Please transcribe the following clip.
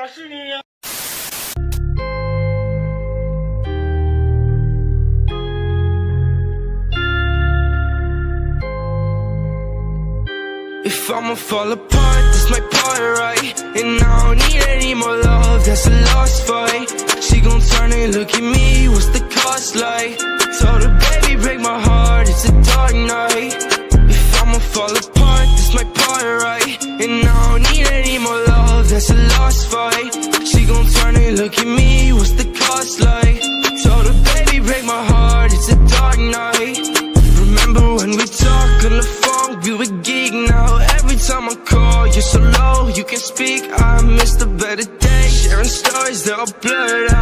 是你呀。If I'ma fall apart, this my part, right? And I don't need any more love, that's a lost fight. She gon' turn and look at me, what's the cost like? Told her, baby, break my heart, it's a dark night. If I'ma fall apart, this my part, right? And I don't need any more love, that's a lost fight. She gon' turn and look at me, what's the cost like? Told her, baby, break my heart, it's a dark night. Remember when we talked on the phone, we were geek now. Every time I call, you're so low, you can speak. I miss the better days, sharing stories, they're all blurred